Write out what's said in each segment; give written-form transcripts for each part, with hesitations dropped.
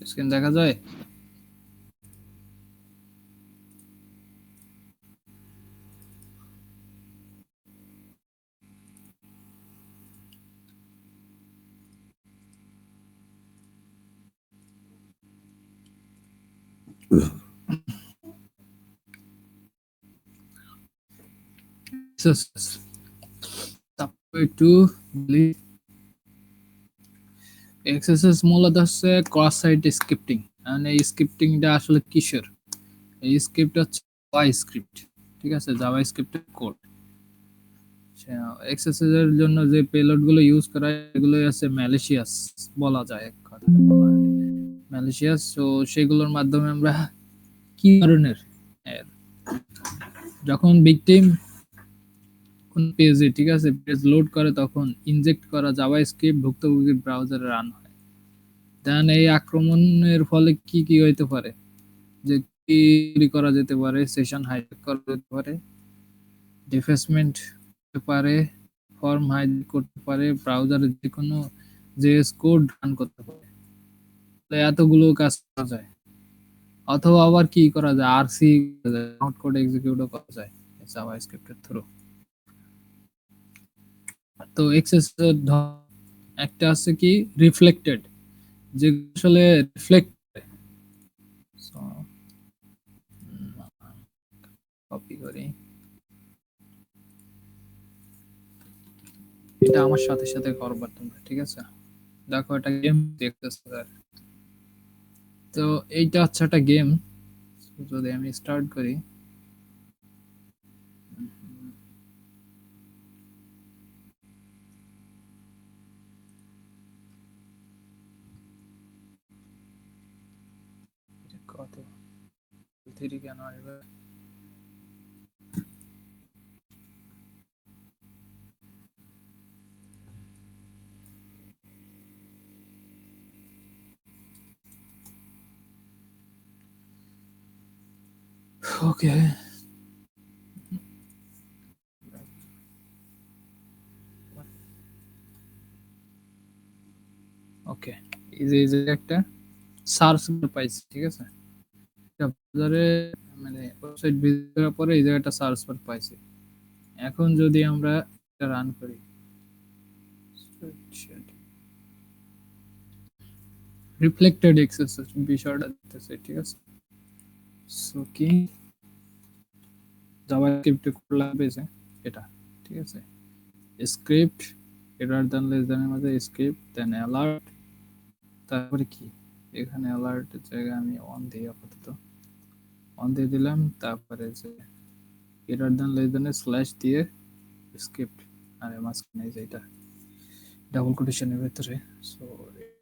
Screen দেখা যায়? একটু এক্সএসএস মূলত হচ্ছে ক্রস সাইট স্ক্রিপ্টিং। মানে এই স্ক্রিপ্টিংটা আসলে কিসের? এই স্ক্রিপ্ট হচ্ছে জাভা স্ক্রিপ্ট, ঠিক আছে, জাভা স্ক্রিপ্টের কোড। এক্সএসএস এর জন্য যে পেলোড গুলো ইউজ করা হয় এগুলোই আছে ম্যালিশিয়াস বলা যায়, এক কথায় বলা হয় ম্যালিশিয়াস। তো সেগুলোর মাধ্যমে আমরা কি ধরনের যখন ভিকটিম কোন পেজে, ঠিক আছে, পেজ লোড করে তখন ইনজেক্ট করা জাভা স্ক্রিপ্ট ভুক্তভোগীর ব্রাউজারে রান হয়। দেন এই আক্রমণের ফলে কি কি হইতে পারে, যে কি করা যেতে পারে, সেশন হাইজ্যাক করা যেতে পারে, ডিফেসমেন্ট হতে পারে, ফর্ম হাইজ্যাক করতে পারে, ব্রাউজারে যে কোনো জেএস কোড রান করতে পারে। এতগুলো কাজ করা যায়। অথবা আবার কি করা যায়, আরসি আউট কোড এক্সিকিউটও করা যায় জাভা স্ক্রিপ্টের থ্রু। তো এক্সেস একটা আছে কি রিফ্লেক্টেড, যে আসলে রিফ্লেক্ট কপি করি, এটা আমার সাথে সাথে করবা তোমরা, ঠিক আছে। দেখো এটা গেম দেখতেছো, তো এইটা হচ্ছে একটা গেম। যদি আমি স্টার্ট করি, কত থ্রি কেন আসবে? ওকে, ওকে, এই যে একটা সার্চ পাইছি, ঠিক আছে। ব্রাউজারে মানে ওয়েবসাইট ভিজিট করার পরে এই জায়গাটা সার্চ বার পাইছি। এখন যদি আমরা এটা রান করি, রিফ্লেক্টেড এক্সেস বিষয়টা দিতেছে, ঠিক আছে। সো কি জাভাস্ক্রিপ্টে কোড লাগবে এটা, ঠিক আছে। Script greater than less than এর মধ্যে স্ক্রিপ্ট, দেন অ্যালার্ট, তারপরে কি এখানে অ্যালার্টের জায়গায় আমি অন দিই, আপাতত অন দিয়ে দিলাম। তারপরে যে greater than less than slash দিয়ে স্ক্রিপ্ট, আর মাঝখানে যেটা ডাবল কোটেশনের ভিতরে। সো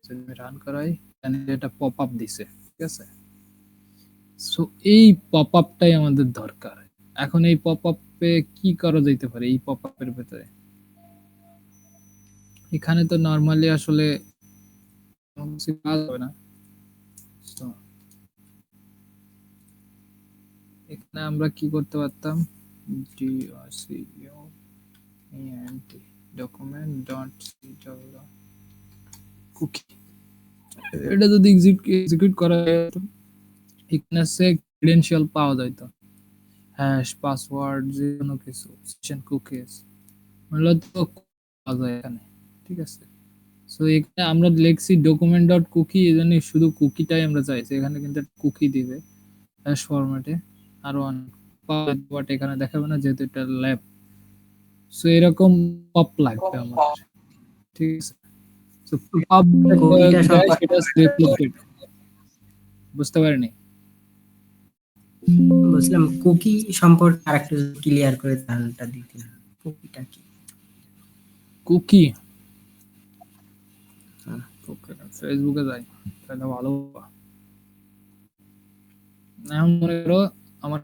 যদি আমি রান করাই, এটা পপ আপ দিছে, ঠিক আছে। সো এই পপ আপটাই আমাদের দরকার। এখন এই পপ আপে কি করা যাইতে পারে, এই পপ আপের ভেতরে এখানে তো নরমালি আসলে কিছু কাজ হবে না। So, এখানে আমরা কি করতে পারতাম, ডকুমেন্ট ডট কুকি, এটা যদি এক্সিকিউট করা যেত, এখানে সে ক্রেডেনশিয়াল পাওয়া যেত, হ্যাশ পাসওয়ার্ড যে কোনো কিছু, সেশন কুকিজ মূলত পাওয়া যায় এখানে, ঠিক আছে। সো এখানে আমরা লিখছি ডকুমেন্ট ডট কুকি, এজন্য শুধু কুকিটাই আমরা চাইছি। এখানে কিন্তু কুকি দিবে হ্যাশ ফরম্যাটে, আর ওয়ান বাট এখানে দেখাবে না যেহেতু এটা ল্যাব। সো এরকম পপ লাগবে আমাদের, ঠিক আছে। সো পপ কুকিটা দেয় সম্পর্কে সেটা রিফ্লেক্টেড, বুঝতে পারিনি। বুঝলাম, কুকি সম্পর্কে আরেকটু ক্লিয়ার করে ধারণাটা দিতে, কুকিটা কি? কুকি ফেসবুকে যাই তাহলে ভালো। এখন মনে করো আমার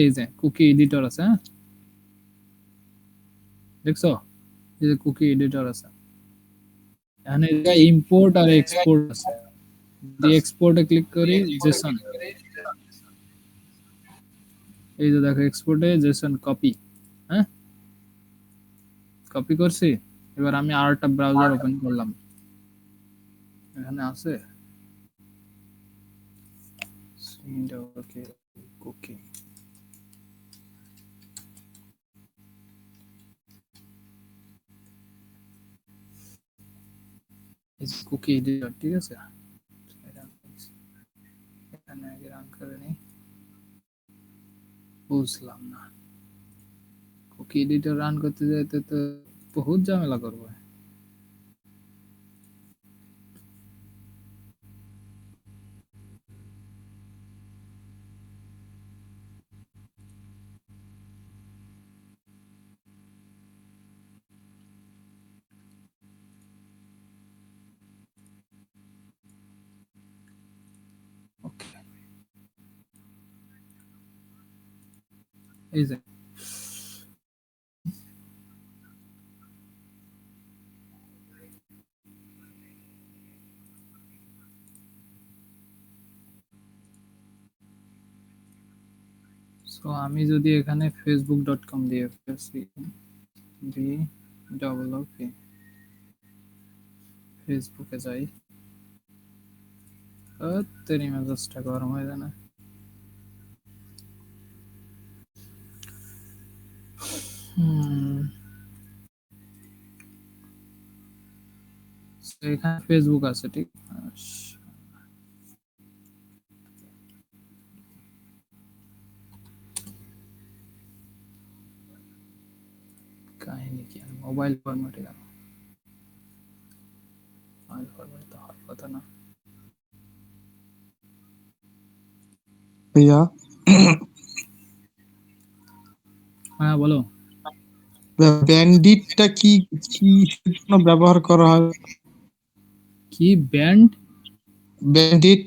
এই যে কুকি এডিটর আছে, হ্যাঁ দেখছো, এই যে কুকি এডিটর আছে, এখানে ইম্পোর্ট আর এক্সপোর্ট আছে। যদি এক্সপোর্টে ক্লিক করি জেসন, এই যে দেখো এক্সপোর্টে জেসন কপি, হ্যাঁ কপি করছি। এবার আমি আরেকটা ব্রাউজার ওপেন করলাম, এখানে আছে double k cookie is cookie editor, ঠিক আছে। এখানে আগে রান করে নিই, বুঝলাম না কুকি এডিটর রান করতে যাইতে তো বহুত ঝামেলা করবো। ওকে, এই যে সো আমি যদি এখানে facebook.com দিয়ে ফেলছি ডি ডাবল ওকে ফেসবুকে যাই, তেরি মেজাজটা গরম হয়ে যায় না। So, এখানে ফেসবুক আছে, ঠিক। কাহিনী কি, মোবাইল ফরম্যাটে গেল, মোবাইল ফরম্যাটে তো হওয়ার কথা না। ভাইয়া হ্যাঁ বলো। ব্যান্ডিটটা কি কি জন্য ব্যবহার করা হয়? কি ব্যান্ড? ব্যান্ডিট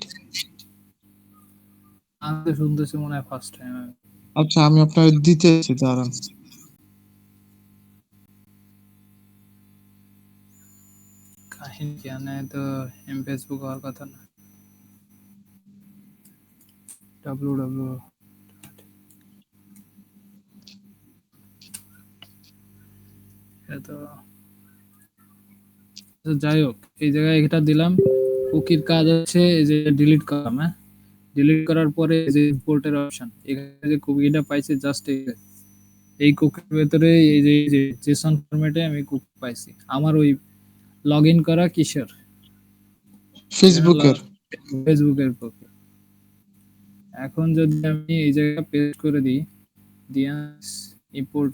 আমি শুনতেছি মনে হয় ফার্স্ট টাইম। আচ্ছা, আমি আপনাকে দিতেছি, দাঁড়ান। কাহিনী কি, তো এম ফেসবুক হওয়ার কথা না। www তো যাই হোক, এই জায়গায় এটা দিলাম। কুকির কাজ হচ্ছে এই যে ডিলিট করা, হ্যাঁ ডিলিট করার পরে যে ইম্পোর্টের অপশন, এখানে যে কুকিটা পাইছি জাস্ট এই কুকির ভেতরে এই যে জেসন ফরম্যাটে আমি কুকি পাইছি। আমার ওই লগ ইন করা কিসের, ফেসবুকের। ফেসবুকের কুকি। এখন যদি আমি এই জায়গায় পেস্ট করে দিই, দিয়ে ইম্পোর্ট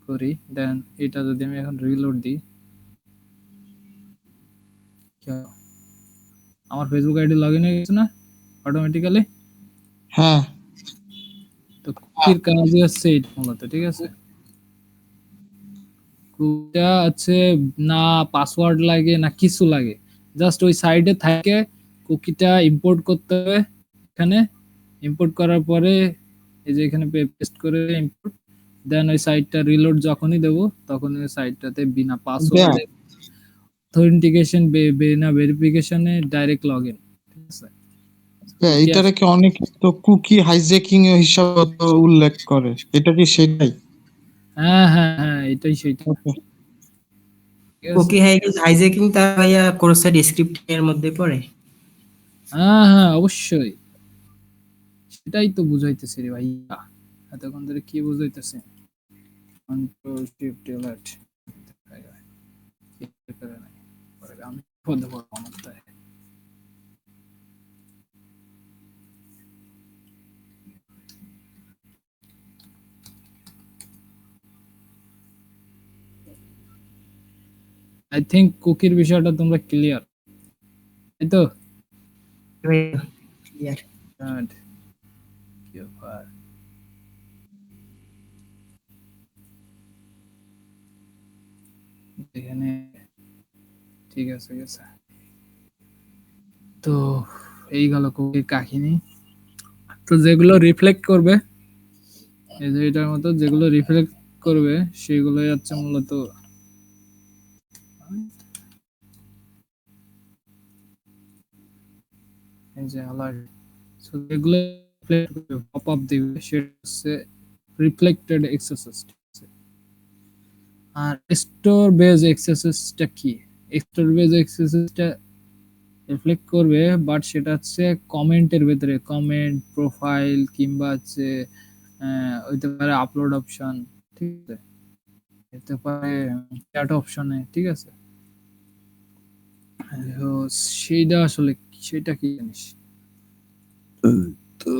করি, দেন এটা যদি আমি এখন রিলোড দিই, আমার ফেসবুক আইডি লগইন হয়ে গেছে না অটোমেটিক্যালি। হ্যাঁ, তো কুকির কাজই হচ্ছে এইটা মূলত, ঠিক আছে। কুকিটা আছে না পাসওয়ার্ড লাগে না কিছু লাগে, জাস্ট ওই সাইডে থাকে কুকিটা ইম্পোর্ট করতে হবে। এখানে ইম্পোর্ট করার পরে এই যে এখানে পেস্ট করে ইম্পোর্ট, দেন ওই সাইটটা রিলোড যখনই দেবো তখন ওই সাইটটাতে বিনা পাসওয়ার্ডে অথেন্টিকেশন বিনা ভেরিফিকেশনে ডাইরেক্ট লগইন, ঠিক আছে। এটাকে অনেক তো কুকি হাইজ্যাকিং হিসাবে তো উল্লেখ করে, এটা কি সেটাই? হ্যাঁ হ্যাঁ হ্যাঁ, এটাই সেইটা। কুকি হাইজ্যাকিং তা ভাইয়া কোর্স সাইড স্ক্রিপ্টিং এর মধ্যে পড়ে? হ্যাঁ হ্যাঁ অবশ্যই, সেটাই তো বুঝাইতেছি রে ভাইয়া, এতক্ষণ ধরে কি বুঝাইতেছে। কন্ট্রোল শিফট ডিলিট, আমি বলতে পারবো আমার তাই। আই থিংক কুকির বিষয়টা তোমরা ক্লিয়ার, তাই তো? ক্লিয়ার। Good. কি ব্যাপার? এখানে ঠিক আছে গেছে। তো এই গেল কুকির কাহিনী। তো যেগুলো রিফ্লেক্ট করবে, এই যে এটার মতো যেগুলো রিফ্লেক্ট করবে সেগুলোই হচ্ছে মূলত এই যে অ্যালার্ট। সো যেগুলো পপ আপ দিবে সেটা হচ্ছে রিফ্লেক্টেড এক্সেসেস। আর স্টোর বেজ এক্সেসেসটা কি? স্টোর বেজ এক্সেসেসটা রিফ্লেক্ট করবে, বাট সেটা হচ্ছে কমেন্টের ভেতরে, কমেন্ট, প্রোফাইল কিংবা হচ্ছে হইতে পারে আপলোড অপশন, ঠিক আছে, হতে পারে চ্যাট অপশনে, ঠিক আছে। তো সেইটা আসলে সেটা কি জিনিস? তো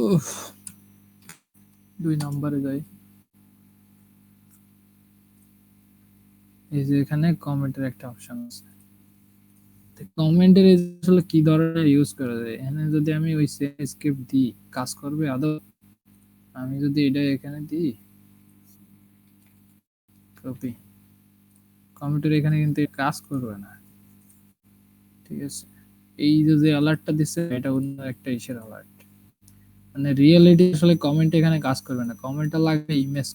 2 নম্বরে যাই। এই যে এখানে কমেন্টের একটা অপশন আছে। কমেন্টের আসলে কি ধরনের ইউজ করা যায়? এখানে যদি আমি ওই সেম স্ক্রিপ্ট দিই, কাজ করবে আদৌ? আমি যদি এটা এখানে দিই, কপি, কমেন্টের এখানে কিন্তু কাজ করবে না, ঠিক আছে। এই যে অ্যালার্টটা দিচ্ছে এটা অন্য একটা ইসের অ্যালার্ট, মানে রিয়েলিটি আসলে কমেন্ট এখানে কাজ করবে না, কমেন্টটা লাগবে ইমেজ,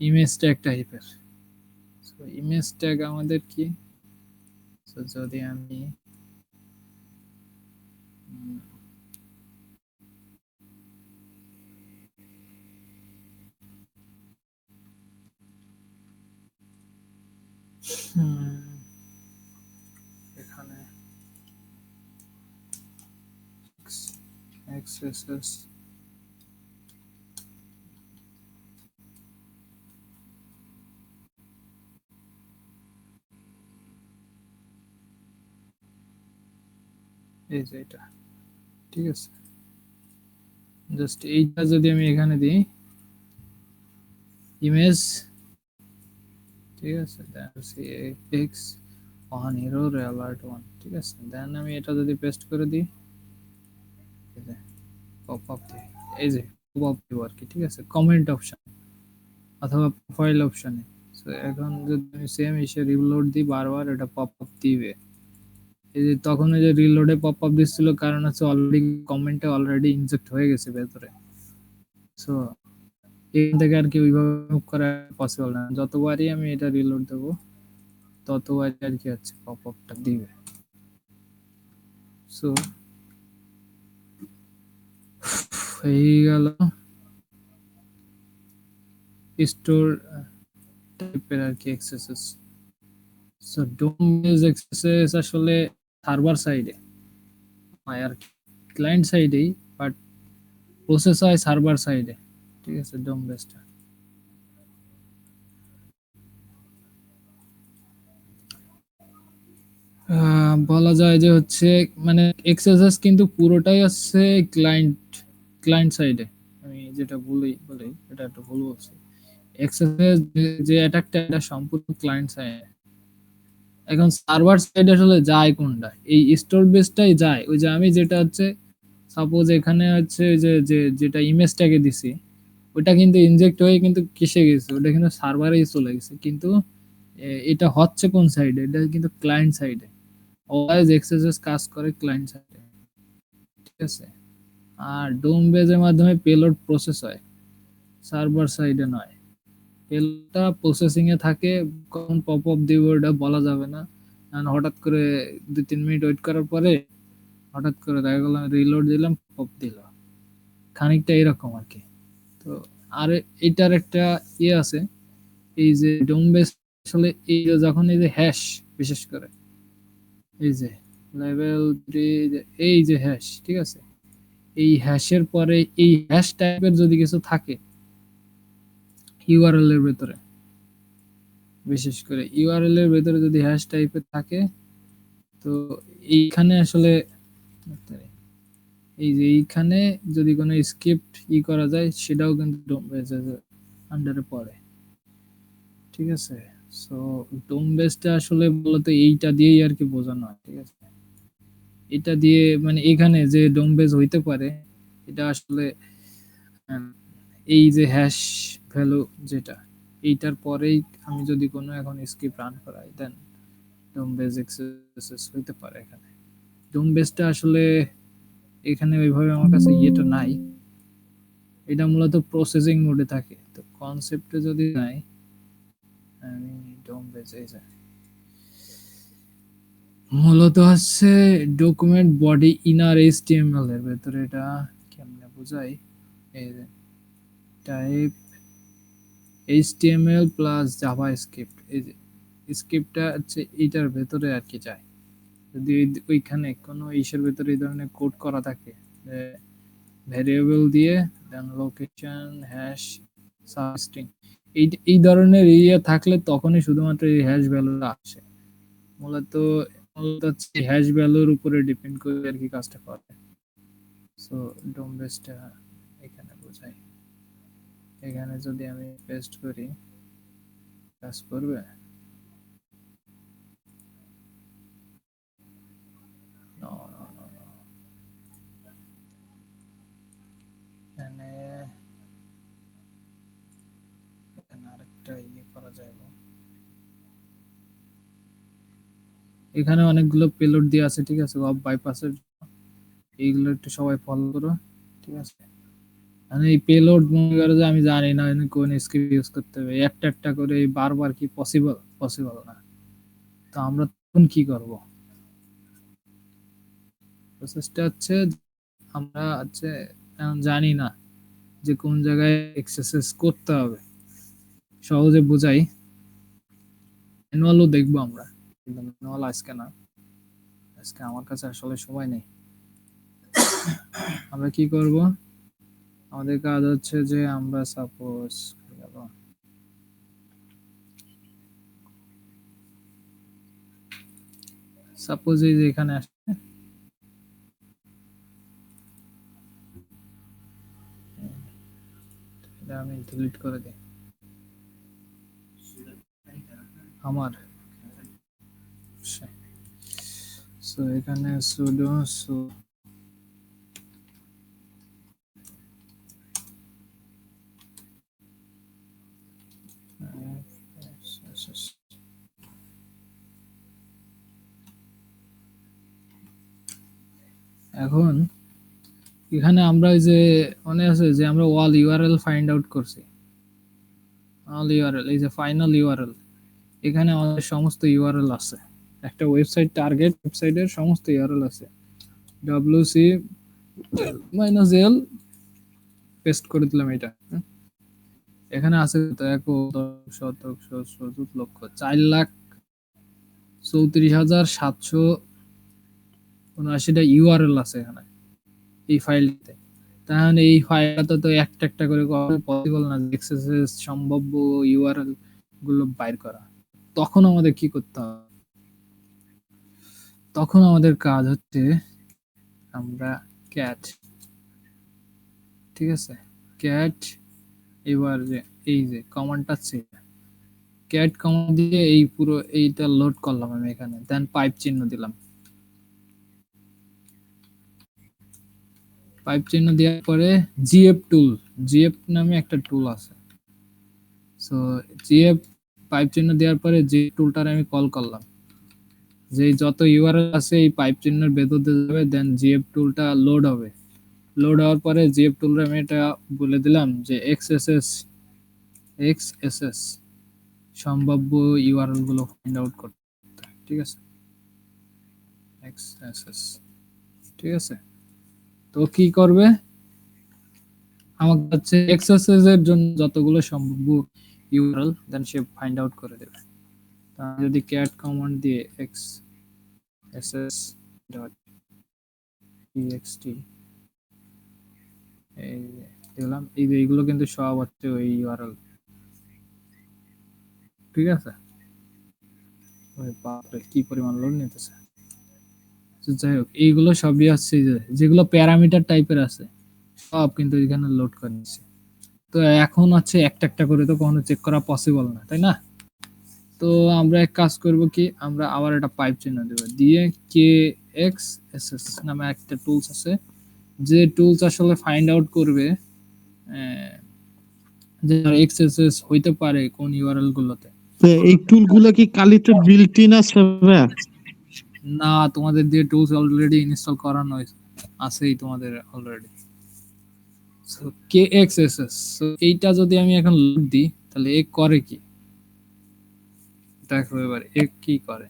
ইমেজ ট্যাগ টাইপের। সো ইমেজ ট্যাগ আমাদের কি? সো যদি আমি এখানে XSS এই যে এটা, ঠিক আছে। জাস্ট এইটা যদি আমি এখানে দিই ইমেজ, ঠিক আছে, দেন CX অন এরর অ্যালার্ট 1, ঠিক আছে। দেন আমি এটা যদি পেস্ট করে দিই, পপ আপ দিই, এই যে পপ আপ দিব আর কি, ঠিক আছে, কমেন্ট অপশন অথবা প্রোফাইল অপশনে। সো এখন যদি আমি সেম এসে রিলোড দিই বারবার, এটা পপ আপ দিবে। এই যে তখন এই যে রিলোডে পপ আপ দিচ্ছিল, কারণ হচ্ছে অলরেডি কমেন্টে অলরেডি ইনজেক্ট হয়ে গেছে ভেতরে। সো এখান থেকে আর কি ওইভাবে মুভ করা পসিবল না, যতবারই আমি এটা রিলোড দেবো ততবারই আর কি হচ্ছে পপ আপটা দিবে। সো হয়ে গেল স্টোর টাইপের আর কি এক্সেসেস। সো ডোম বেস এক্সেসেস আসলে সার্ভার সাইডে হয় আর কি, ক্লায়েন্ট সাইডেই, বাট প্রসেস হয় সার্ভার সাইডে, ঠিক আছে, ডোম বেসটা। বলা যায় যে হচ্ছে মানে এক্সেসেস কিন্তু পুরোটাই আছে ক্লায়েন্ট, ক্লায়েন্ট সাইডে। আমি যেটা বলি এটা একটু ভুল বলছি। এক্সেসেস যে অ্যাটাকটা এটা সম্পূর্ণ ক্লায়েন্ট সাইডে। এখন সার্ভার সাইডে আসলে যায় কোনটা? এই স্টোর বেসটাই যায়। ওই যে আমি যেটা হচ্ছে সাপোজ এখানে হচ্ছে যেটা ইমেজটাকে দিছি, ওটা কিন্তু ইনজেক্ট হয়ে কিন্তু কিসে গেছে? ওটা কিন্তু সার্ভারেই চলে গেছে। কিন্তু এটা হচ্ছে কোন সাইডে? এটা কিন্তু ক্লায়েন্ট সাইডে। অলওয়েজ এক্সেসেস কাজ করে ক্লায়েন্ট সাইডে, ঠিক আছে। আর ডোম বেজের মাধ্যমে পেলোড প্রসেস হয়, সার্ভার সাইডে নয়। পেলোডটা প্রসেসিং এ থাকে, কখন পপ আপ দিব ওটা বলা যাবে না। কারণ হঠাৎ করে 2-3 মিনিট ওয়েট করার পরে হঠাৎ করে দেখা গেল রিলোড দিলাম, পপ দিল, খানিকটা এরকম আর কি। তো আর এটার একটা ইয়ে আছে, এই যে ডোম বেস আসলে এই যে যখন এই যে হ্যাশ, বিশেষ করে এই যে লেভেল 3, এই যে হ্যাশ, ঠিক আছে, এই হ্যাশের পরে এই হ্যাশ টাইপের যদি কিছু থাকে ইউআরএল এর ভেতরে, বিশেষ করে ইউআরএল এর ভেতরে যদি হ্যাশ টাইপের থাকে, তো এইখানে আসলে এই যে এইখানে যদি কোনো স্ক্রিপ্ট করা যায়, সেটাও কিন্তু ডোম বেসের আন্ডারে পড়ে, ঠিক আছে। সো ডোম বেসটা আসলে মূলত এইটা দিয়েই আর কি বোঝানো হয়, ঠিক আছে। এটা দিয়ে মানে এখানে যে ডোম বেস হইতে পারে, এটা আসলে এই যে হ্যাশ ভ্যালু যেটা, এইটার পরেই আমি যদি কোনো এখন স্ক্রিপ্ট রান করাই, দেন ডোম বেস এক্সেস হইতে পারে এখানে। ডোম বেসটা আসলে এখানে ওইভাবে আমার কাছে ইয়েটা নাই, এটা মূলত প্রসেসিং মোডে থাকে। তো কনসেপ্টে যদি নাই, আমি ডোম বেস এই যে মূলত হচ্ছে ডকুমেন্ট বডি ইনার এইচটিএমএল এর ভেতরে, এটা কেমনে বোঝাই, এই যে টাইপ এইচটিএমএল প্লাস জাভাস্ক্রিপ্ট, এই যে স্ক্রিপ্টটা হচ্ছে এইটার ভেতরে আর কি যায়, যদি ওইখানে কোনো ইসের ভিতরে এই ধরনের কোড করা থাকে যে ভ্যারিয়েবল দিয়ে দেন লোকেশন হ্যাশ সাবস্ট্রিং, এই ধরনের ইয়ে থাকলে তখনই শুধুমাত্র এই হ্যাশ ভ্যালুটা আসে। মূলত হচ্ছে হ্যাশ ভ্যালুর উপরে ডিপেন্ড করে আর কি কাজটা করে। সো ডোম বেসটা এখানে বোঝাই, এখানে যদি আমি পেস্ট করি কাজ করবে? No, no, no, no. এখানে আরেকটা ইয়ে করা যায়। এখানে অনেকগুলো পেলোড দিয়ে আছে, ঠিক আছে, ওয়েব বাইপাসের জন্য। এইগুলো একটু সবাই ফলো করো, ঠিক আছে। মানে এই পেলোড মনে করো যে আমি জানি না কোন স্ক্রিপ্ট ইউজ করতে হবে, একটা একটা করে বারবার কি পসিবল না। তো আমরা তখন কি করব? প্রসেসটা হচ্ছে আমরা হচ্ছে এখন জানি না যে কোন জায়গায় এক্সারসাইজ করতে হবে। সহজে বোঝাই, ম্যানুয়ালও দেখবো আমরা, কিন্তু ম্যানুয়াল আজকে না, আজকে আমার কাছে আসলে সময় নেই। আমরা কি করব? আমাদের কাজ হচ্ছে যে আমরা সাপোজ এই যে এখানে আসছে, এটা আমি ডিলিট করে দিই আমার। সো এখানে সুডো এখন এখানে আমরা এই যে মনে আছে যে আমরা অল ইউআরএল ফাইন্ড আউট করছি, অল ইউআরএল, এই যে ফাইনাল ইউআরএল, এখানে আমাদের সমস্ত ইউআরএল আছে। একটা ওয়েবসাইট টার্গেট ওয়েবসাইটের সমস্ত ইউআরএল আছে। wc -l পেস্ট করে দিলাম এটা। এখানে আছে তো 4,34,779টা ইউআরএল আছে এখানে এই ফাইলটাতে। তাহলে এই ফাইলটা তো একটা একটা করে পসিবল না এক্সেসেস সম্ভাব্য ইউআরএল গুলো বাইর করা। তখন আমাদের কি করতে হবে? তখন আমাদের কাজ হচ্ছে আমরা ক্যাট, ঠিক আছে, ক্যাট, এবার যে এই যে কমান্ডটা আছে ক্যাট কমান্ড দিয়ে এই পুরো এইটা লোড করলাম আমি এখানে, দেন পাইপ চিহ্ন দিলাম। পাইপ চিহ্ন দেওয়ার পরে জিএফ টুল, জিএফ নামে একটা টুল আছে। সো জিএফ পাইপ চিহ্ন দেওয়ার পরে যে টুলটার আমি কল করলাম, যে যত ইউআরএল আছে এই পাইপ চিহ্নের ভেতরে যাবে, দেন জিএফ টুলটা লোড হবে। লোড হওয়ার পরে জিএফ টুলটা আমি এটা বলে দিলাম যে এক্সএসএস সম্ভাব্য ইউআরএল গুলো ফাইন্ড আউট করতে, ঠিক আছে, এক্সএসএস, ঠিক আছে। তো কি করবে? আমাকে হচ্ছে এক্সএসএস এর জন্য যতগুলো সম্ভাব্য ইউআরএল দেন সে ফাইন্ড আউট করে দেবে। তো আমি যদি ক্যাট কমান্ড দিয়ে xss.txt এই দিলাম, এইগুলো কিন্তু সব হচ্ছে ওই ইউআরএল, ঠিক আছে। ওই বাপরে কি পরিমাণ লোড নিতেছে। যাই হোক, এইগুলো সবই আছে যেগুলো প্যারামিটার টাইপের আছে সব কিন্তু এখানে লোড করে নিচ্ছে। তো এখন হচ্ছে একটা একটা করে তো কখনো চেক করা পসিবল না, তাই না? তো আমরা এক কাজ করব কি, আমরা আবার একটা পাইপ চিহ্ন দেব, দিয়ে KXSS নামে একটা টুলস আছে, যে টুলস আসলে ফাইন্ড আউট করবে যে এক্সএসএস হইতে পারে কোন ইউআরএল গুলোতে। এই টুলগুলো কি কালিতে বিল্ট ইন আছে? না, তোমাদের দিয়ে টুলস অলরেডি ইনস্টল করানো আছেই তোমাদের অলরেডি। সো KXSS, সো এইটা যদি আমি এখন লোড দিই তাহলে এ করে কি দেখো এবার এ কি করে।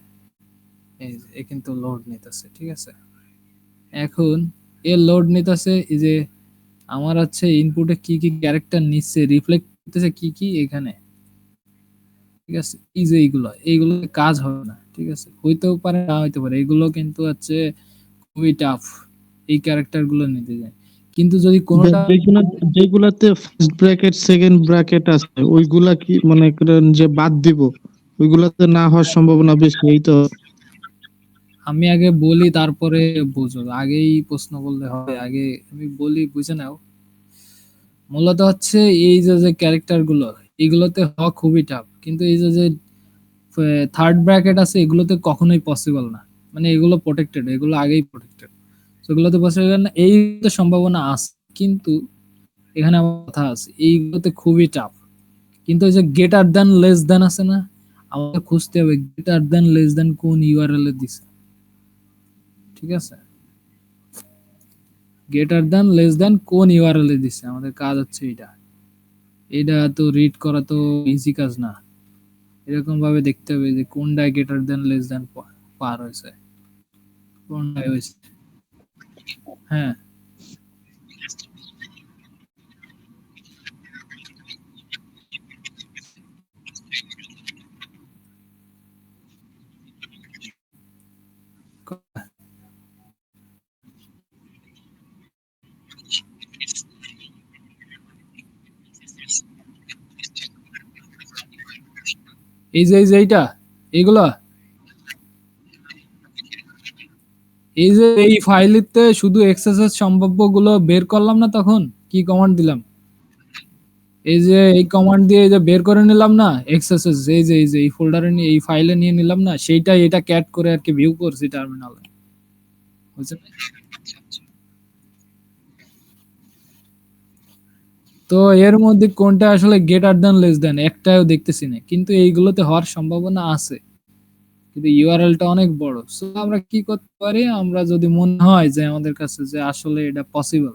এই যে এ কিন্তু লোড নিতেছে, ঠিক আছে। এখন এ লোড নিতেছে, এই যে আমার হচ্ছে ইনপুটে কি কি ক্যারেক্টার নিচ্ছে রিফ্লেক্ট করতেছে কি কি এখানে, ঠিক আছে। এই যে এইগুলো কাজ হবে না, ঠিক আছে, হইতেও পারে না হইতে পারে, এগুলো কিন্তু হচ্ছে খুবই টাফ এই ক্যারেক্টার গুলো নিতে যায়। কিন্তু যদি কোনোটা যেগুলাতে ফার্স্ট ব্র্যাকেট সেকেন্ড ব্র্যাকেট আছে ওইগুলা কি মনে করেন যে বাদ দিব, ওইগুলাতে না হওয়ার সম্ভাবনা বেশি, এই তো। আমি আগে বলি তারপরে বুঝো, আগেই প্রশ্ন করলে হবে, আগে আমি বলি বুঝে নাও। মূলত হচ্ছে এই যে ক্যারেক্টার গুলো এগুলোতে হওয়া খুবই টাফ, কিন্তু এই যে থার্ড ব্র্যাকেট আছে এগুলোতে কখনোই পসিবল না, মানে এগুলো প্রোটেক্টেড, এগুলো আগেই প্রোটেক্টেড, সেগুলোতে পসিবল না, এই তো সম্ভাবনা আছে, কিন্তু এখানে আমার কথা আছে এইগুলোতে খুবই টাফ। কিন্তু ওই যে গ্রেটার দ্যান লেস দ্যান আছে না, আমাকে খুঁজতে হবে গ্রেটার দ্যান লেস দ্যান কোন ইউআরএল এ দিছে, ঠিক আছে, গ্রেটার দ্যান লেস দ্যান কোন ইউআরএল এ দিছে, আমাদের কাজ হচ্ছে এটা। এটা তো রিড করা তো ইজি কাজ না, এরকম ভাবে দেখতে হবে যে কোনটায় গ্রেটার দ্যান লেস দ্যান পার হয়েছে, কোনটায় হয়েছে। হ্যাঁ, এই যে এইটা, এগুলা, এই যে এই ফাইলেতে শুধু এক্সেসের সম্ভাব্য গুলো বের করলাম না, তখন কি কমান্ড দিলাম, এই যে এই কমান্ড দিয়ে এই যে বের করে নিলাম না এক্সেসেস, এই যে এই ফোল্ডারে নিয়ে এই ফাইলে নিয়ে নিলাম না, সেইটাই এটা ক্যাট করে আর কি ভিউ করছি টার্মিনালে, বুঝছেন? তো এর মধ্যে কোনটা আসলে গ্রেটার দ্যান লেস দ্যান একটাও দেখতেছি না, কিন্তু এইগুলোতে হওয়ার সম্ভাবনা আছে, কিন্তু ইউআরএলটা অনেক বড়। সো আমরা কি করতে পারি, আমরা যদি মনে হয় যে আমাদের কাছে যে আসলে এটা পসিবল,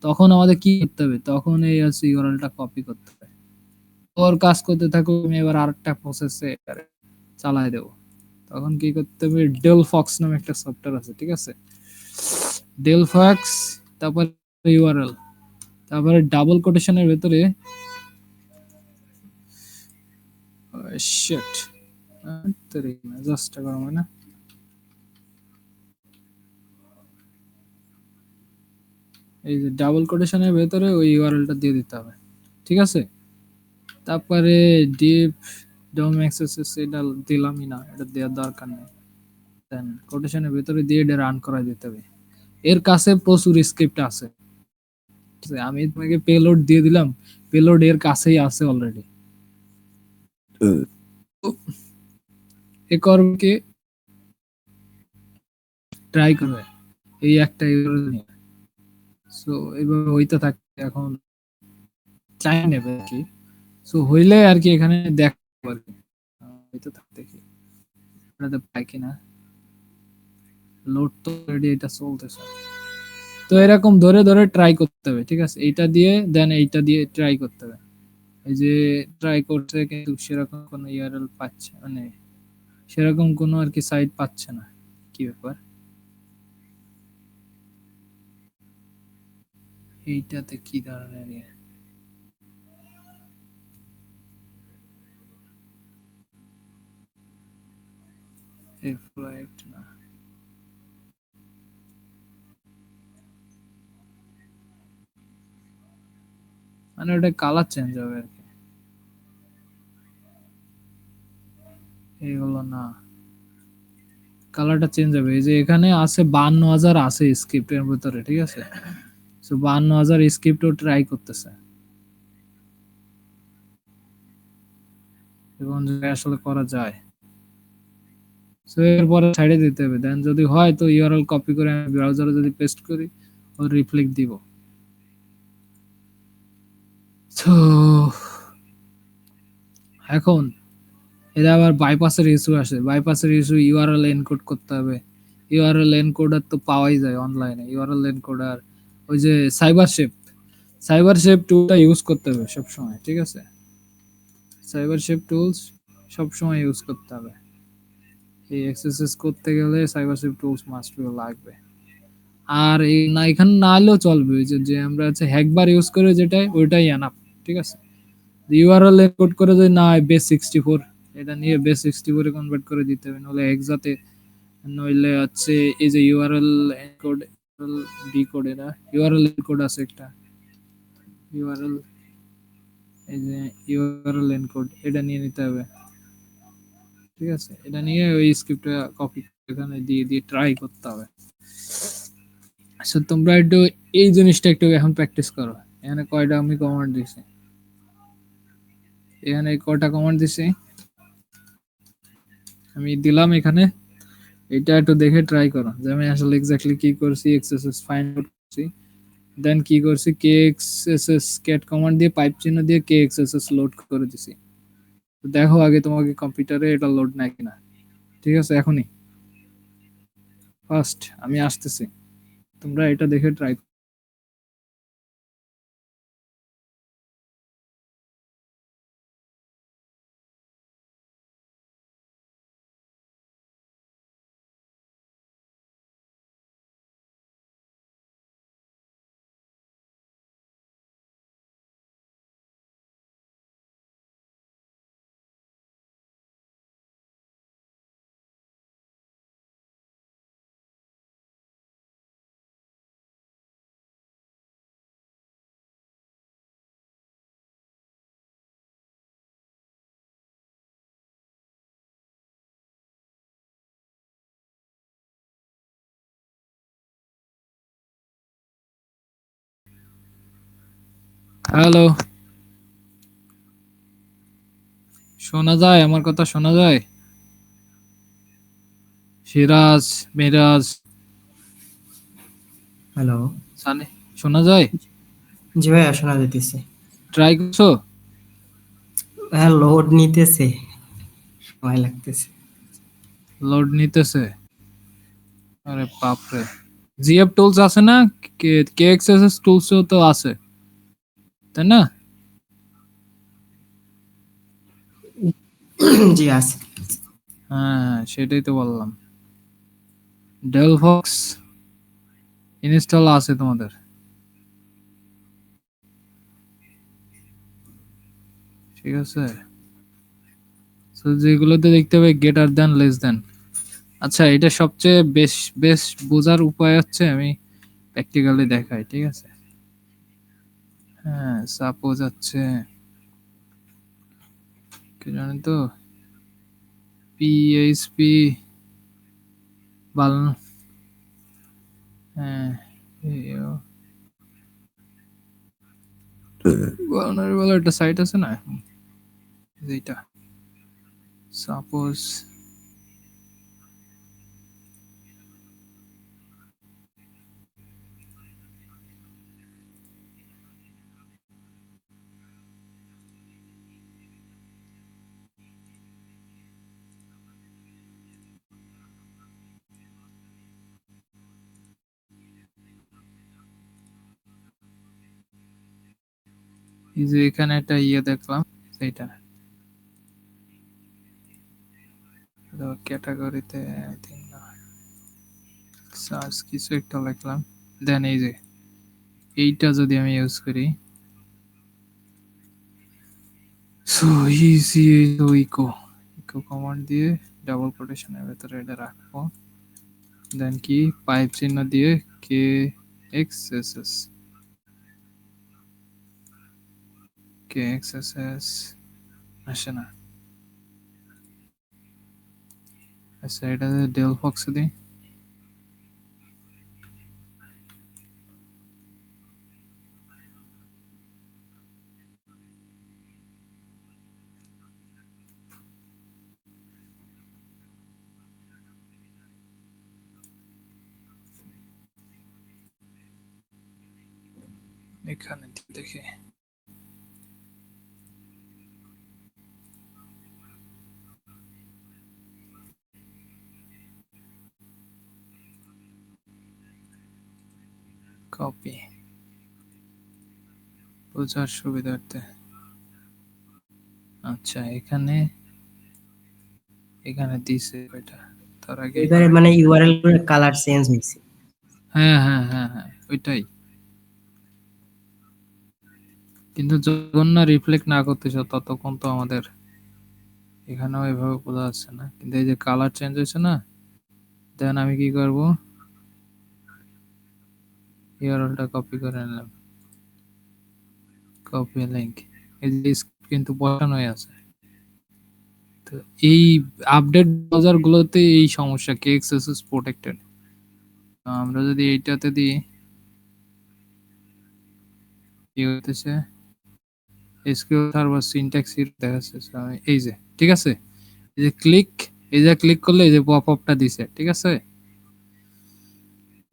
তখন আমাদের কি করতে হবে, তখন এই হচ্ছে ইউআরএলটা কপি করতে হবে। ওর কাজ করতে থাকো, আমি এবার আরেকটা প্রসেসে চালাই দেবো। তখন কি করতে হবে, ডেল ফক্স নামে একটা সফটওয়্যার আছে, ঠিক আছে, ডেল ফক্স, তারপর ইউআরএল, তারপরে ডাবল কোটেশনের ভেতরে শিট জাস্ট গরম হয় না, এই যে ডাবল কোটেশনের ভেতরে ওই ইউআরএলটা দিয়ে দিতে হবে, ঠিক আছে। তারপরে ডিপ ডোম অ্যাক্সেস এটা দিলামই না, এটা দেওয়ার দরকার নেই, দেন কোটেশনের ভেতরে দিয়ে এটা রান করা দিতে হবে। এর কাছে প্রচুর স্ক্রিপ্ট আছে, ঠিক আছে? আমি তোমাকে পেলোড দিয়ে দিলাম, পেলোড এর কাছেই আছে অলরেডি। এ করবে কি, ট্রাই করবে এই একটা ইউআরএল নিয়ে, সো এইভাবে হইতে থাকে, এখন টাইম নেবে আর কি। সো হইলে আর কি এখানে দেখো আর কি, হইতে থাকে, দেখি এটাতে পাই কিনা, লোড তো অলরেডি এটা চলতেছে। তো এরকম ধরে ধরে ট্রাই করতে হবে, ঠিক আছে, এইটা দিয়ে দেন এইটা দিয়ে ট্রাই করতে হবে। এই যে ট্রাই করছে কিন্তু সেরকম কোনো ইউআরএল পাচ্ছে, মানে সেরকম কোনো আর কি সাইট পাচ্ছে না, কি ব্যাপার, এইটাতে কি ধরনের ফ্লাইট না, মানে ওটা কালার চেঞ্জ হবে আর কি, এইগুলো না, কালারটা চেঞ্জ হবে। এই যে এখানে আছে 52,000 আছে স্ক্রিপ্টের ভিতরে, ঠিক আছে, সো 52,000 স্ক্রিপ্টও ট্রাই করতেছে, এবং যদি আসলে করা যায়, সো এরপরে সাইডে দিতে হবে, দেন যদি হয় তো ইউআরএল কপি করে আমি ব্রাউজারে যদি পেস্ট করি ও রিফ্লেক্ট দিব। তো এখন এটা আবার বাইপাসের ইস্যু আসে, বাইপাসের ইস্যু, ইউআরএল এনকোড করতে হবে, ইউআরএল এনকোডার তো পাওয়াই যায় অনলাইনে, ইউআরএল এনকোডার, ওই যে সাইবার শেপ টুলটা ইউজ করতে হবে সবসময়, ঠিক আছে, সাইবার শেপ টুলস সবসময় ইউজ করতে হবে, এই এক্সারসাইজ করতে গেলে cyber shape tools must be লাগবে। আর এই না এখানে না হলেও চলবে, ওই যে আমরা হচ্ছে হ্যাকবার ইউজ করে যেটাই ওইটাই এনাফ, ঠিক আছে, ইউআরএল এনকোড করে যদি না হয় বেস 64 এটা নিয়ে বেস 64 এ কনভার্ট করে দিতে হবে, নইলে হেক্সাতে, নইলে হচ্ছে এই যে ইউআরএল এনকোড ডিকোড, এটা ইউআরএল এনকোড আছে একটা, ইউআরএল, এই যে ইউআরএল এনকোড, এটা নিয়ে নিতে হবে। ঠিক আছে, এটা নিয়ে ওই স্ক্রিপ্টটা কপি এখানে দিয়ে দিয়ে ট্রাই করতে হবে। আচ্ছা তোমরা একটু এই জিনিসটা একটু এখন প্র্যাকটিস করো। এখানে কয়টা আমি কমান্ড দিছি, এখানে কয়টা কমান্ড দিছি আমি দিলাম এখানে, এটা একটু দেখে ট্রাই করো যে আমি আসলে এক্স্যাক্টলি কি করছি। এক্সএসএস ফাইন্ড আউট করছি, দেন কি করছি, কে এক্সএসএস ক্যাট কমান্ড দিয়ে পাইপ চিহ্ন দিয়ে কে এক্সএসএস লোড করে দিছি। তো দেখো আগে তোমাকে কম্পিউটারে এটা লোড নেয় কিনা। ঠিক আছে, এখনই ফার্স্ট আমি আসতেছি, তোমরা এটা দেখে ট্রাই। হ্যালো, শোনা যায়? আমার কথা শোনা যায়? সিরাজ, মিরাজ, হ্যালো। সানি, শোনা যায়? জি ভাইয়া, শোনা যাইতেছে। ট্রাই করছো? হ্যাঁ, লোড নিতেছে, সময় লাগতেছে। লোড নিতেছে? আরে বাপরে, জিএফ টুলস আছে না, কে কে এক্সএসএস টুলসও তো আছে, তাই না? জি আছে। হ্যাঁ সেটাই তো বললাম, ডেলফক্স ইনস্টল আছে তোমাদের। ঠিক আছে, তো যেগুলোতে দেখতে হবে গ্রেটার দ্যান লেস দ্যান। আচ্ছা, এটা সবচেয়ে বেশ বেশ বোঝার উপায় হচ্ছে আমি প্র্যাকটিক্যালি দেখাই। ঠিক আছে, হ্যাঁ সাপোজ হচ্ছে কি জানেন তো, পিএইচপি বাল, হ্যাঁ ভালনারেবল একটা সাইট আছে না, এইটা সাপোজ, এই যে এখানে একটা ইয়ে দেখলাম, এইটা ক্যাটাগরিতে সার্চ কিছু একটা লিখলাম, দেন এই যে এইটা যদি আমি ইউজ করি, সো ইজি, তো ইকো ইকো কমান্ড দিয়ে ডাবল কোটেশনের ভেতরে এটা রাখবো, দেন কি পাইপ চিহ্ন দিয়ে কে এক্সএসএস, কে এক্সএসএস আসে না। আচ্ছা এটা ডেল ফক্স দিই, এখানে দেখে কপি বোঝার সুবিধার্থে। আচ্ছা এখানে এখানে দিছে এটা, তার আগে এবারে মানে ইউআরএল এর কালার চেঞ্জ হয়েছে। হ্যাঁ হ্যাঁ হ্যাঁ হ্যাঁ ওইটাই, কিন্তু যখন না রিফ্লেক্ট না করতেছ ততক্ষণ তো আমাদের এখানেও এভাবে বোঝা যাচ্ছে না, কিন্তু এই যে কালার চেঞ্জ হয়েছে না, দেন আমি কি করব, ইউআরএলটা কপি করে নিলাম, কপি লিংক, এই যে কিন্তু বসানো হয়ে আছে। তো এই আপডেট ব্রাউজার গুলোতে এই সমস্যা, KXSS প্রোটেক্টেড। আমরা যদি এইটাতে দিই, কি হইতেছে, এসকিউএল সার্ভার সিনট্যাক্স দেখাচ্ছে, এই যে ঠিক আছে, এই যে ক্লিক, এই যে ক্লিক করলে এই যে পপ আপটা দিছে, ঠিক আছে,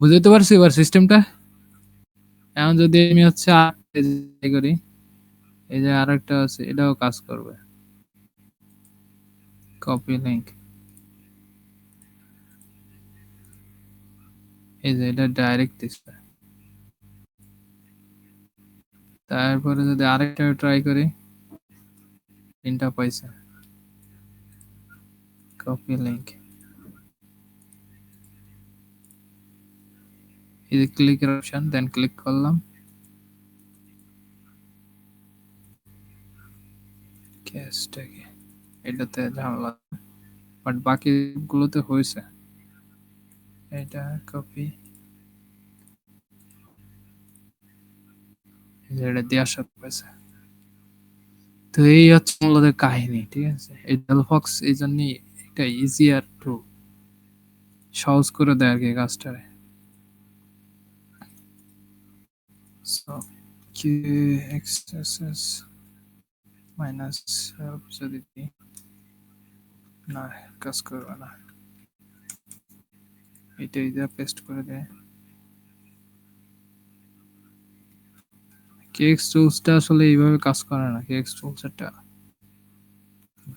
বুঝতে পারছি এবার সিস্টেমটা। এখন যদি আমি হচ্ছে করি, এই যে আরেকটা আছে, এটাও কাজ করবে, কপি লিংক, এই যে এটা ডাইরেক্ট দিচ্ছে। তারপরে যদি আরেকটা ট্রাই করি, তিনটা পাইছে, কপি লিংক, এই যে ক্লিকের অপশন, দেন ক্লিক করলাম, কেসটাকে এটাতে ঝামেলা, বাট বাকি গুলোতে হয়েছে। এটা কপি, এটা দেওয়ার সাথে হয়েছে। তো এই হচ্ছে মূলত কাহিনী, ঠিক আছে। এই ডেলফক্স এই জন্যই এটা ইজিয়ার টু, সহজ করে দেয় আর কি কাজটারে। So QXSS মাইনাস হেল্প যদি দিই, না কাজ করবে না, এটাই যা পেস্ট করে দেয়। KX টুলসটা আসলে এইভাবে কাজ করে না, KX টুলস এটা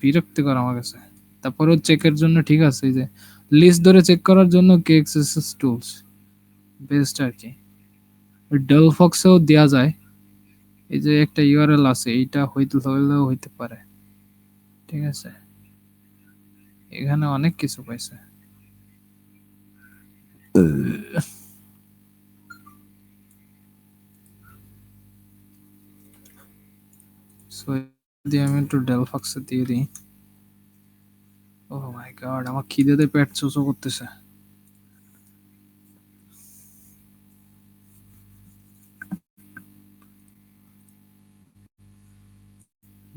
বিরক্তিকর আমার কাছে। তারপরেও চেকের জন্য ঠিক আছে, এই যে লিস্ট ধরে চেক করার জন্য KXSS টুলস বেস্ট আর কি। ডেলফক্সেও দেওয়া যায়, এই যে একটা ইউআরএল আছে, এইটা হইলেও হইতে পারে, ঠিক আছে। এখানে অনেক কিছু পাইছে। সো যদি আমি একটু ডেলফক্সে দিয়ে দিই, ও মাই গড, আমার খিদেতে পেট চোচো করতেছে।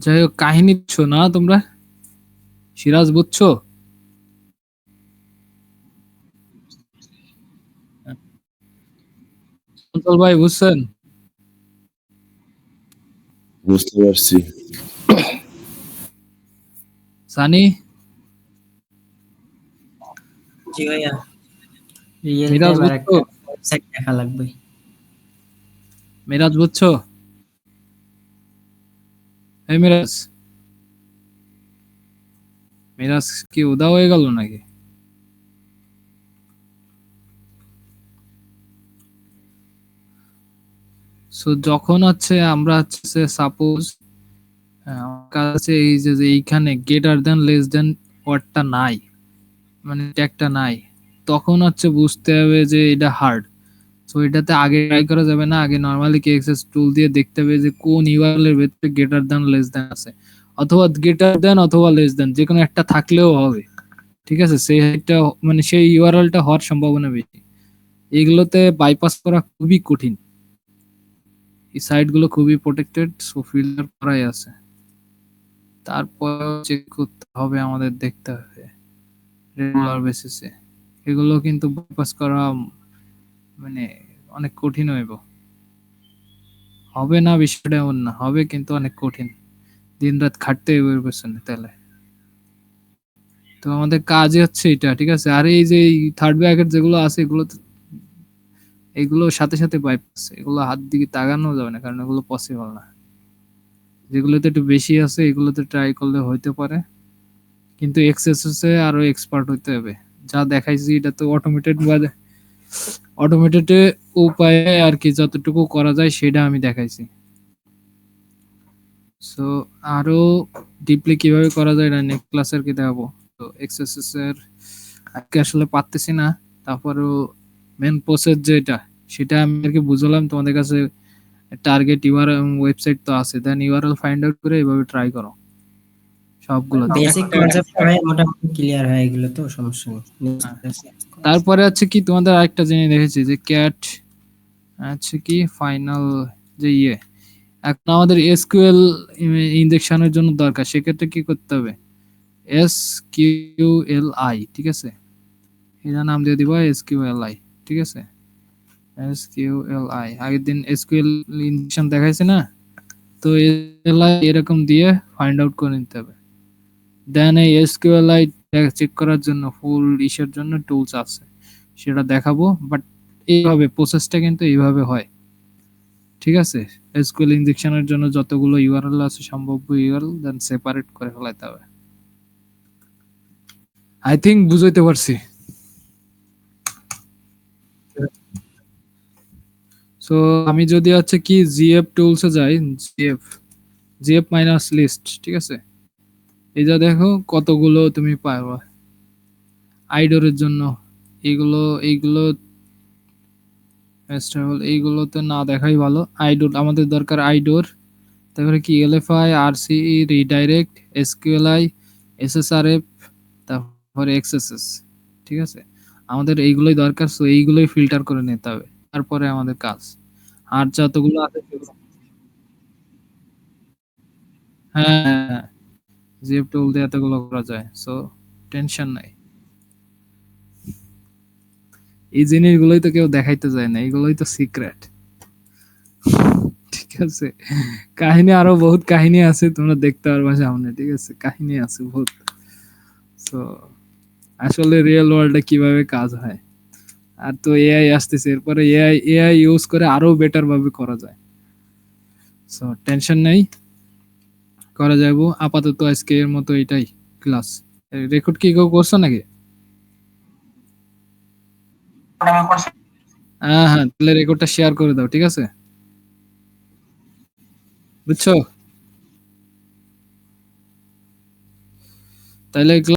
যাই হোক, কাহিনী বুঝছো না তোমরা? সিরাজ বুঝছো? চঞ্চল ভাই বুঝছেন? বুঝতে পারছি। সানি, জি ভাইয়া, রিয়েল মিরাজ টাইম আর বুঝছো? একটা ওয়েবসাইট দেখা লাগবে। মিরাজ বুঝছো? এই মিরাজ, মিরাজ কি উদা হয়ে গেল নাকি? সো যখন হচ্ছে আমরা হচ্ছে সাপোজ আমার কাছে এই যে এইখানে গ্রেটার দেন লেস দেন ওয়ার্ডটা নাই, মানে ট্যাগটা নাই, তখন হচ্ছে বুঝতে হবে যে এটা হার্ড। সো এটাতে আগে ট্রাই করা যাবে না, আগে নরমালি KXSS টুল দিয়ে দেখতে হবে যে কোন ইউআরএল এর ভেতরে গ্রেটার দেন লেস দেন আছে, অথবা গ্রেটার দেন অথবা লেস দেন, যে কোনো একটা থাকলেও হবে, ঠিক আছে। সেইটা মানে সেই ইউআরএলটা হওয়ার সম্ভাবনা বেশি। এগুলোতে বাইপাস করা খুবই কঠিন, এই সাইটগুলো খুবই প্রোটেক্টেড, সো ফিল্টার করাই আছে। তারপর চেক করতে হবে, আমাদের দেখতে হবে রেগুলার বেসিসে। এগুলো কিন্তু বাইপাস করা মানে অনেক কঠিন হইব, হবে না বিষয়টা এমন না, হবে কিন্তু অনেক কঠিন, দিন রাত খাটতে হইব এর পেছনে তাহলে। তো আমাদের কাজই হচ্ছে এটা, ঠিক আছে। আর এই যে থার্ড ব্র্যাকেট যেগুলো আছে, এগুলো এগুলোর সাথে সাথে বাইপাস, এগুলো হাত দিকে তাকানো যাবে না, কারণ এগুলো পসিবল না। যেগুলোতে একটু বেশি আছে এগুলোতে ট্রাই করলে হইতে পারে, কিন্তু এক্সএসএস এ আরো এক্সপার্ট হইতে হবে। যা দেখাইছি এটা তো অটোমেটেড উপায়ে আর কি, যতটুকু করা যায় সেটা আমি দেখাইছি। সো আরো ডিপলি কিভাবে করা যায় এটা নেক্সট ক্লাসের কি দেখাবো। তো এক্সএসএস এর আজকে আসলে পারতেছি না, তারপরেও মেন প্রসেস যেটা সেটা আমি আর কি বুঝলাম তোমাদের কাছে। টার্গেট ইউআরএল ওয়েবসাইট তো আছে, দেন ইউআরএল ফাইন্ড আউট করে এভাবে ট্রাই করো। সবগুলো বেসিক কনসেপ্ট হয় মোটামুটি ক্লিয়ার হয়ে গেল, তো সমস্যা নেই। তারপরে হচ্ছে কি তোমাদের আরেকটা জিনিস দেখেছি যে ক্যাট আছে কি ফাইনাল যে এখন আমাদের এসকিউএল ইনজেকশনের জন্য দরকার, সেক্ষেত্রে কি করতে হবে? SQLI, ঠিক আছে, এটা নাম দিয়ে দিব SQLI, ঠিক আছে, SQLI। আগের দিন SQL ইনজেকশন দেখাইছে না, তো SQLI এরকম দিয়ে ফাইন্ড আউট করে নিতে হবে। দেন এই SQLI চেক করার জন্য ফুল ইসের জন্য টুলস আছে, সেটা দেখাবো, বাট এইভাবে প্রসেসটা কিন্তু এইভাবে হয়, ঠিক আছে। এসকিউএল ইনজেকশনের জন্য যতগুলো ইউআরএল আছে সম্ভাব্য ইউআরএল দেন সেপারেট করে ফেলাইতে হবে। আই থিংক বুঝাইতে পারছি। সো আমি যদি হচ্ছে কি জিএফ টুলসে যাই, জিএফ মাইনাস লিস্ট, ঠিক আছে, এই যা দেখো কতগুলো তুমি পাবা আইডোরের জন্য। এইগুলো এইগুলোতে না দেখাই ভালো। আইডোর আমাদের দরকার, আইডোর, তারপরে কি এলএফআই, আরসিই, রিডাইরেক্ট, এসকিউএলআই, এসএসআরএফ, তারপরে এক্সএসএস, ঠিক আছে, আমাদের এইগুলোই দরকার। সো এইগুলোই ফিল্টার করে নিতে হবে, তারপরে আমাদের কাজ। আর যতগুলো আছে হ্যাঁ, জিএফ টুল দিয়ে এতগুলো করা যায়, সো টেনশন নাই। এই জিনিসগুলোই তো কেউ দেখাইতে যায় না, এইগুলোই তো সিক্রেট, ঠিক আছে। কাহিনী আরো বহুত কাহিনী আছে, তোমরা দেখতে পারবা সামনে, ঠিক আছে, কাহিনী আছে বহুত। তো আসলে রিয়েল ওয়ার্ল্ডে কিভাবে কাজ হয়, আর তো এআই আসতেছে, এরপরে এআই ইউজ করে আরো বেটার ভাবে করা যায়। সো টেনশন নেই, করা যাবো। আপাতত আজকে এর মতো এটাই ক্লাস। রেকর্ড কি কেউ করছো নাকি? হ্যাঁ হ্যাঁ, তাহলে রেকর্ডটা শেয়ার করে দাও, ঠিক আছে, বুঝছো? তাহলে